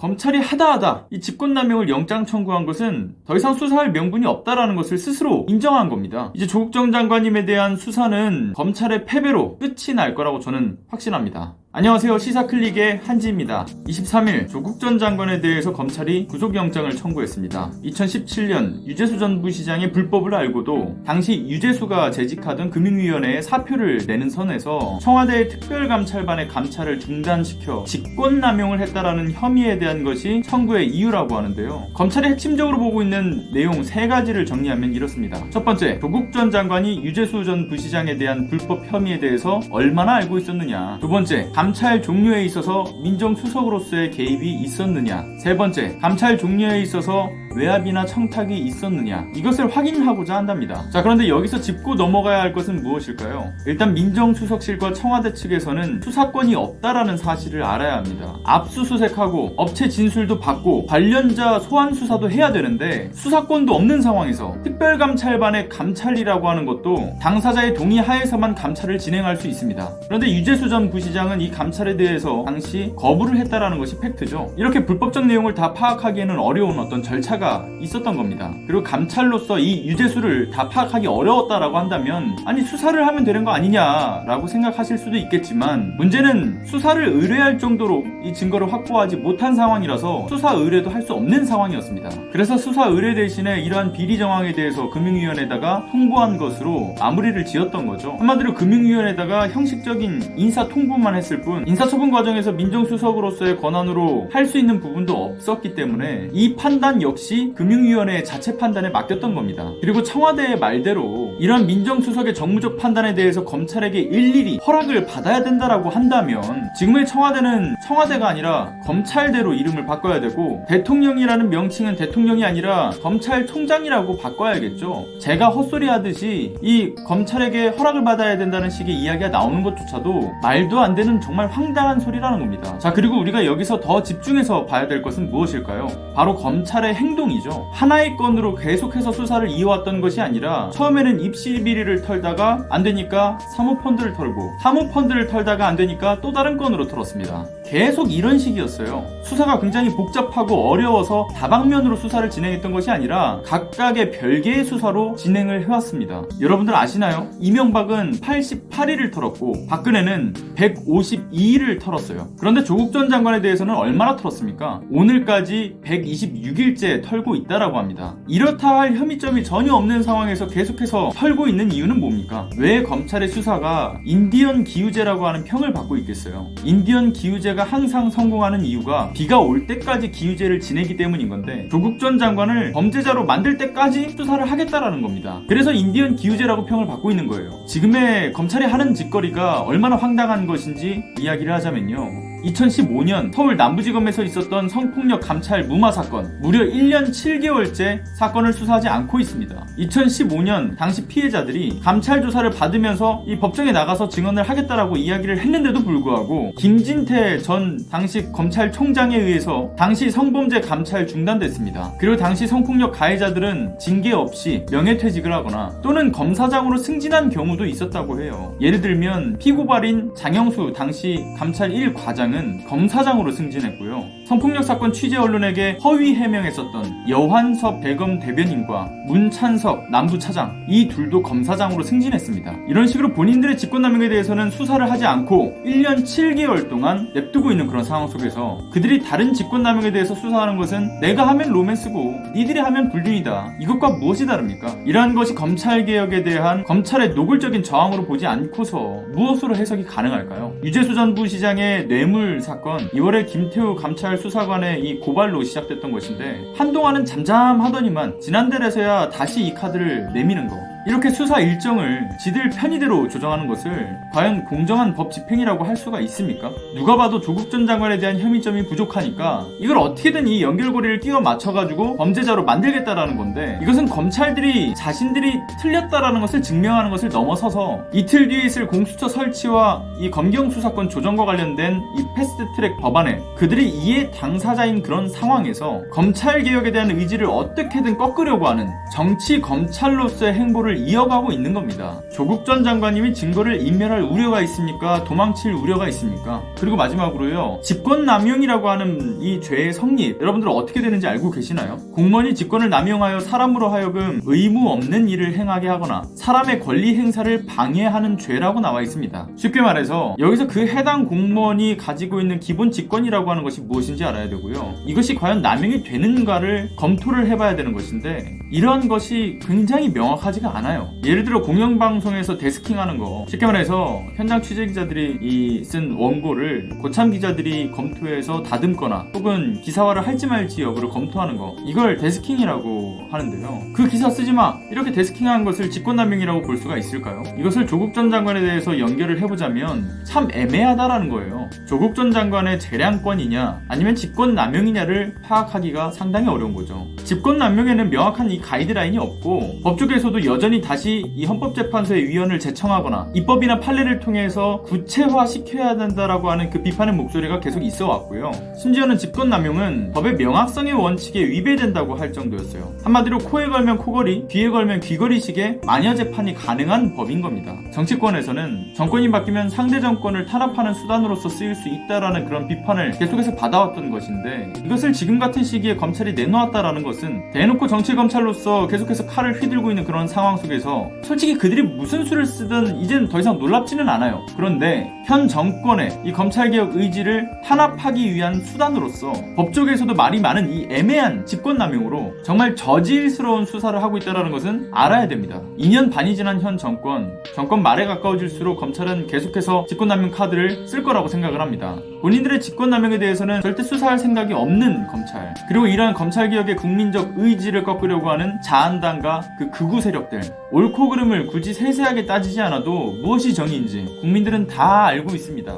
검찰이 하다하다 이 직권남용을 영장 청구한 것은 더 이상 수사할 명분이 없다라는 것을 스스로 인정한 겁니다. 이제 조국 전 장관님에 대한 수사는 검찰의 패배로 끝이 날 거라고 저는 확신합니다. 안녕하세요. 시사클릭의 한지입니다. 23일 조국 전 장관에 대해서 검찰이 구속영장을 청구했습니다. 2017년 유재수 전 부시장의 불법을 알고도 당시 유재수가 재직하던 금융위원회에 사표를 내는 선에서 청와대의 특별감찰반의 감찰을 중단시켜 직권남용을 했다라는 혐의에 대한 것이 청구의 이유라고 하는데요. 검찰이 핵심적으로 보고 있는 내용 3가지를 정리하면 이렇습니다. 첫 번째, 조국 전 장관이 유재수 전 부시장에 대한 불법 혐의에 대해서 얼마나 알고 있었느냐. 두 번째, 감찰 종료에 있어서 민정수석으로서의 개입이 있었느냐. 세 번째, 감찰 종료에 있어서 외압이나 청탁이 있었느냐. 이것을 확인하고자 한답니다. 자, 그런데 여기서 짚고 넘어가야 할 것은 무엇일까요? 일단 민정수석실과 청와대 측에서는 수사권이 없다라는 사실을 알아야 합니다. 압수수색하고 업체 진술도 받고 관련자 소환 수사도 해야 되는데 수사권도 없는 상황에서 특별감찰반의 감찰이라고 하는 것도 당사자의 동의 하에서만 감찰을 진행할 수 있습니다. 그런데 유재수 전 부시장은 이 감찰에 대해서 당시 거부를 했다라는 것이 팩트죠. 이렇게 불법적 내용을 다 파악하기에는 어려운 어떤 절차가 있었던 겁니다. 그리고 감찰로서 이 유재수를 다 파악하기 어려웠다라고 한다면 아니 수사를 하면 되는 거 아니냐라고 생각하실 수도 있겠지만 문제는 수사를 의뢰할 정도로 이 증거를 확보하지 못한 상황이라서 수사 의뢰도 할 수 없는 상황이었습니다. 그래서 수사 의뢰 대신에 이러한 비리 정황에 대해서 금융위원회에다가 통보한 것으로 마무리를 지었던 거죠. 한마디로 금융위원회에다가 형식적인 인사 통보만 했을 뿐 인사처분 과정에서 민정수석으로서의 권한으로 할 수 있는 부분도 없었기 때문에 이 판단 역시 금융위원회의 자체 판단에 맡겼던 겁니다. 그리고 청와대의 말대로 이런 민정수석의 정무적 판단에 대해서 검찰에게 일일이 허락을 받아야 된다라고 한다면 지금의 청와대는 청와대가 아니라 검찰대로 이름을 바꿔야 되고 대통령이라는 명칭은 대통령이 아니라 검찰총장이라고 바꿔야겠죠. 제가 헛소리 하듯이 이 검찰에게 허락을 받아야 된다는 식의 이야기가 나오는 것조차도 말도 안 되는 정말 황당한 소리라는 겁니다. 자, 그리고 우리가 여기서 더 집중해서 봐야 될 것은 무엇일까요? 바로 검찰의 행동이죠. 하나의 건으로 계속해서 수사를 이어왔던 것이 아니라 처음에는 입시 비리를 털다가 안 되니까 사모펀드를 털고 사모펀드를 털다가 안 되니까 또 다른 건으로 털었습니다. 계속 이런 식이었어요. 수사가 굉장히 복잡하고 어려워서 다방면으로 수사를 진행했던 것이 아니라 각각의 별개의 수사로 진행을 해왔습니다. 여러분들 아시나요? 이명박은 88일을 털었고 박근혜는 152일을 털었어요. 그런데 조국 전 장관에 대해서는 얼마나 털었습니까? 오늘까지 126일째 털고 있다라고 합니다. 이렇다 할 혐의점이 전혀 없는 상황에서 계속해서 털고 있는 이유는 뭡니까? 왜 검찰의 수사가 인디언 기우제라고 하는 평을 받고 있겠어요? 인디언 기우제가 항상 성공하는 이유가 비가 올 때까지 기우제를 지내기 때문인 건데 조국 전 장관을 범죄자로 만들 때까지 수사를 하겠다라는 겁니다. 그래서 인디언 기우제라고 평을 받고 있는 거예요. 지금의 검찰이 하는 짓거리가 얼마나 황당한 것인지 이야기를 하자면요. 2015년 서울 남부지검에서 있었던 성폭력 감찰 무마 사건 무려 1년 7개월째 사건을 수사하지 않고 있습니다. 2015년 당시 피해자들이 감찰 조사를 받으면서 이 법정에 나가서 증언을 하겠다라고 이야기를 했는데도 불구하고 김진태 전 당시 검찰총장에 의해서 당시 성범죄 감찰 중단됐습니다. 그리고 당시 성폭력 가해자들은 징계 없이 명예퇴직을 하거나 또는 검사장으로 승진한 경우도 있었다고 해요. 예를 들면 피고발인 장영수 당시 감찰 1과장 검사장으로 승진했고요. 성폭력 사건 취재 언론에게 허위 해명했었던 여환섭 대검 대변인과 문찬석 남부차장 이 둘도 검사장으로 승진했습니다. 이런 식으로 본인들의 직권남용에 대해서는 수사를 하지 않고 1년 7개월 동안 냅두고 있는 그런 상황 속에서 그들이 다른 직권남용에 대해서 수사하는 것은 내가 하면 로맨스고 니들이 하면 불륜이다. 이것과 무엇이 다릅니까? 이러한 것이 검찰개혁에 대한 검찰의 노골적인 저항으로 보지 않고서 무엇으로 해석이 가능할까요? 유재수 전 부시장의 뇌물 사건 2월에 김태우 감찰 수사관의 이 고발로 시작됐던 것인데 한동안은 잠잠하더니만 지난달에서야 다시 이 카드를 내미는 거. 이렇게 수사 일정을 지들 편의대로 조정하는 것을 과연 공정한 법 집행이라고 할 수가 있습니까? 누가 봐도 조국 전 장관에 대한 혐의점이 부족하니까 이걸 어떻게든 이 연결고리를 끼워 맞춰가지고 범죄자로 만들겠다라는 건데 이것은 검찰들이 자신들이 틀렸다라는 것을 증명하는 것을 넘어서서 이틀 뒤에 있을 공수처 설치와 이 검경수사권 조정과 관련된 이 패스트트랙 법안에 그들이 이해 당사자인 그런 상황에서 검찰개혁에 대한 의지를 어떻게든 꺾으려고 하는 정치 검찰로서의 행보를 전략을 이어가고 있는 겁니다. 조국 전 장관님이 증거를 인멸할 우려가 있습니까? 도망칠 우려가 있습니까? 그리고 마지막으로요, 직권남용이라고 하는 이 죄의 성립, 여러분들 어떻게 되는지 알고 계시나요? 공무원이 직권을 남용하여 사람으로 하여금 의무 없는 일을 행하게 하거나 사람의 권리 행사를 방해하는 죄라고 나와 있습니다. 쉽게 말해서 여기서 그 해당 공무원이 가지고 있는 기본 직권이라고 하는 것이 무엇인지 알아야 되고요, 이것이 과연 남용이 되는가를 검토를 해봐야 되는 것인데, 이런 것이 굉장히 명확하지가 않아요. 예를 들어 공영방송에서 데스킹하는 거, 쉽게 말해서 현장 취재기자들이 쓴 원고를 고참 기자들이 검토해서 다듬거나 혹은 기사화를 할지 말지 여부를 검토하는 거, 이걸 데스킹이라고 하는데요, 그 기사 쓰지마 이렇게 데스킹한 것을 직권남용이라고 볼 수가 있을까요? 이것을 조국 전 장관에 대해서 연결을 해보자면 참 애매하다라는 거예요. 조국 전 장관의 재량권이냐 아니면 직권남용이냐를 파악하기가 상당히 어려운 거죠. 직권남용에는 명확한 이 가이드라인이 없고, 법조계에서도 여전히 다시 이 헌법재판소의 위원을 제청하거나 입법이나 판례를 통해서 구체화시켜야 된다라고 하는 그 비판의 목소리가 계속 있어 왔고요. 심지어는 직권남용은 법의 명확성의 원칙에 위배된다고 할 정도였어요. 한마디로 코에 걸면 코걸이, 귀에 걸면 귀걸이식의 마녀 재판이 가능한 법인 겁니다. 정치권에서는 정권이 바뀌면 상대 정권을 탄압하는 수단으로서 쓰일 수 있다라는 그런 비판을 계속해서 받아왔던 것인데, 이것을 지금 같은 시기에 검찰이 내놓았다라는 것은 대놓고 정치검찰로서 계속해서 칼을 휘둘고 있는 그런 상황 속에서 솔직히 그들이 무슨 수를 쓰든 이제는 더 이상 놀랍지는 않아요. 그런데 현 정권의 이 검찰개혁 의지를 탄압하기 위한 수단으로서 법조계에서도 말이 많은 이 애매한 직권남용으로 정말 저질스러운 수사를 하고 있다는 것은 알아야 됩니다. 2년 반이 지난 현 정권 말에 가까워질수록 검찰은 계속해서 직권남용 카드를 쓸 거라고 생각을 합니다. 본인들의 직권남용에 대해서는 절대 수사할 생각이 없는 검찰, 그리고 이러한 검찰개혁의 국민적 의지를 꺾으려고 하는 자한당과 그 극우 세력들, 옳고 그름을 굳이 세세하게 따지지 않아도 무엇이 정의인지 국민들은 다 알고 있습니다.